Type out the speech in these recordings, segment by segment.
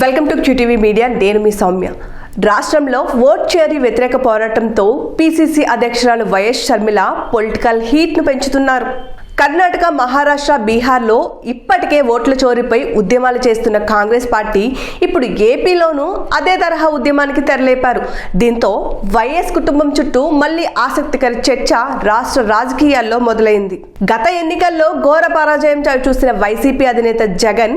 Welcome to QTV media. నేను మీ సౌమ్య. రాష్ట్రంలో vote చేరి వ్యతిరేక పోరాటంతో PCC అధ్యక్షురాలు వైఎస్ షర్మిల పొలిటికల్ హీట్ను పెంచుతున్నారు. కర్ణాటక, మహారాష్ట్ర, బీహార్లో ఇప్పటికే ఓట్ల చోరీపై ఉద్యమాలు చేస్తున్న కాంగ్రెస్ పార్టీ ఇప్పుడు ఏపీలోనూ అదే తరహా ఉద్యమానికి తెరలేపారు. దీంతో వైఎస్ కుటుంబం చుట్టూ మళ్లీ ఆసక్తికర చర్చ రాష్ట్ర రాజకీయాల్లో మొదలైంది. గత ఎన్నికల్లో ఘోర పరాజయం చూసిన వైసీపీ అధినేత జగన్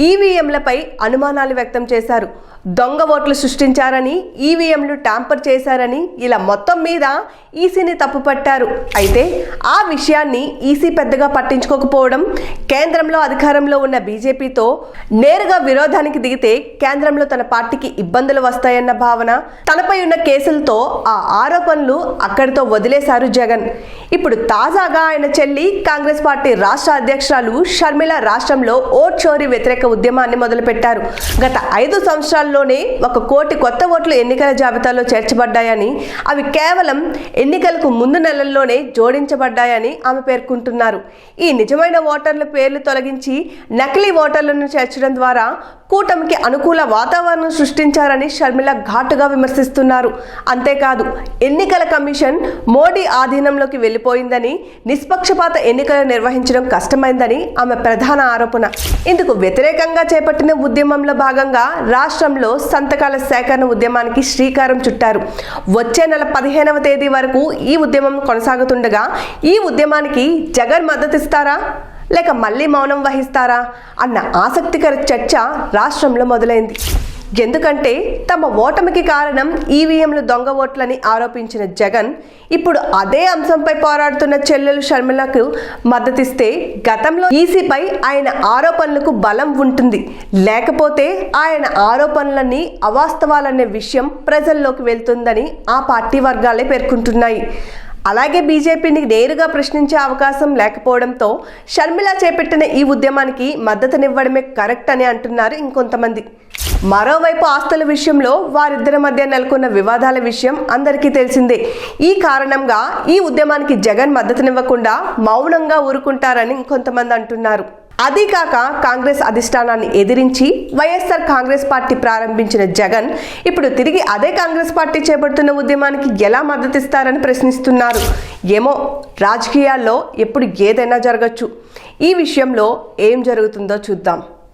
ఈవీఎంలపై అనుమానాలు వ్యక్తం చేశారు. దొంగ ఓట్లు సృష్టించారని, ఈవీఎంలు ట్యాంపర్ చేశారని ఇలా మొత్తం మీద ఈసీని తప్పుపట్టారు. అయితే ఆ విషయాన్ని ఈసీ పెద్దగా పట్టించుకోకపోవడం, కేంద్రంలో అధికారంలో ఉన్న బీజేపీతో నేరుగా విరోధానికి దిగితే కేంద్రంలో తన పార్టీకి ఇబ్బందులు వస్తాయన్న భావన, తనపై ఉన్న కేసులతో ఆ ఆరోపణలు అక్కడితో వదిలేశారు జగన్. ఇప్పుడు తాజాగా ఆయన చెల్లి కాంగ్రెస్ పార్టీ రాష్ట్ర అధ్యక్షురాలు షర్మిల రాష్ట్రంలో ఓట్ చోరీ వ్యతిరేక ఉద్యమాన్ని మొదలుపెట్టారు. గత 5 సంవత్సరాల్లోనే 1 కోటి కొత్త ఓట్లు ఎన్నికల జాబితాలో చేర్చబడ్డాయని, అవి కేవలం ఎన్నికలకు ముందు నెలల్లోనే జోడించబడ్డాయని ఆమె పేర్కొంటున్నారు. ఈ నిజమైన ఓటర్ల పేర్లు తొలగించి నకిలీ ఓటర్లను చేర్చడం ద్వారా కూటమికి అనుకూల వాతావరణం సృష్టించారని షర్మిల ఘాటుగా విమర్శిస్తున్నారు. అంతేకాదు, ఎన్నికల కమిషన్ మోడీ ఆధీనంలోకి వెళ్ళిపోయిందని, నిష్పక్షపాత ఎన్నికలు నిర్వహించడం కష్టమైందని ఆమె ప్రధాన ఆరోపణ. ఇందుకు వ్యతిరేకంగా చేపట్టిన ఉద్యమంలో భాగంగా రాష్ట్రంలో సంతకాల సేకరణ ఉద్యమానికి శ్రీకారం చుట్టారు. వచ్చే నెల 15వ తేదీ వరకు ఈ ఉద్యమం కొనసాగుతుండగా, ఈ ఉద్యమానికి జగన్ మద్దతిస్తారా లేక మళ్ళీ మౌనం వహిస్తారా అన్న ఆసక్తికర చర్చ రాష్ట్రంలో మొదలైంది. ఎందుకంటే తమ ఓటమికి కారణం ఈవీఎంలు దొంగ ఓట్లని ఆరోపించిన జగన్ ఇప్పుడు అదే అంశంపై పోరాడుతున్న చెల్లెలు షర్మిలకు మద్దతిస్తే గతంలో ఈసీపై ఆయన ఆరోపణలకు బలం ఉంటుంది, లేకపోతే ఆయన ఆరోపణలన్నీ అవాస్తవాలనే విషయం ప్రజల్లోకి వెళ్తుందని ఆ పార్టీ వర్గాలే పేర్కొంటున్నాయి. అలాగే బీజేపీని నేరుగా ప్రశ్నించే అవకాశం లేకపోవడంతో షర్మిల చేపట్టిన ఈ ఉద్యమానికి మద్దతునివ్వడమే కరెక్ట్ అని అంటున్నారు ఇంకొంతమంది. మరోవైపు ఆస్తుల విషయంలో వారిద్దరి మధ్య నెలకొన్న వివాదాల విషయం అందరికీ తెలిసిందే. ఈ కారణంగా ఈ ఉద్యమానికి జగన్ మద్దతునివ్వకుండా మౌనంగా ఊరుకుంటారని ఇంకొంతమంది అంటున్నారు. అదీ కాక కాంగ్రెస్ అధిష్టానాన్ని ఎదిరించి వైఎస్ఆర్ కాంగ్రెస్ పార్టీ ప్రారంభించిన జగన్ ఇప్పుడు తిరిగి అదే కాంగ్రెస్ పార్టీ చేపడుతున్న ఉద్యమానికి ఎలా మద్దతిస్తారని ప్రశ్నిస్తున్నారు. ఏమో, రాజకీయాల్లో ఎప్పుడు ఏదైనా జరగచ్చు. ఈ విషయంలో ఏం జరుగుతుందో చూద్దాం.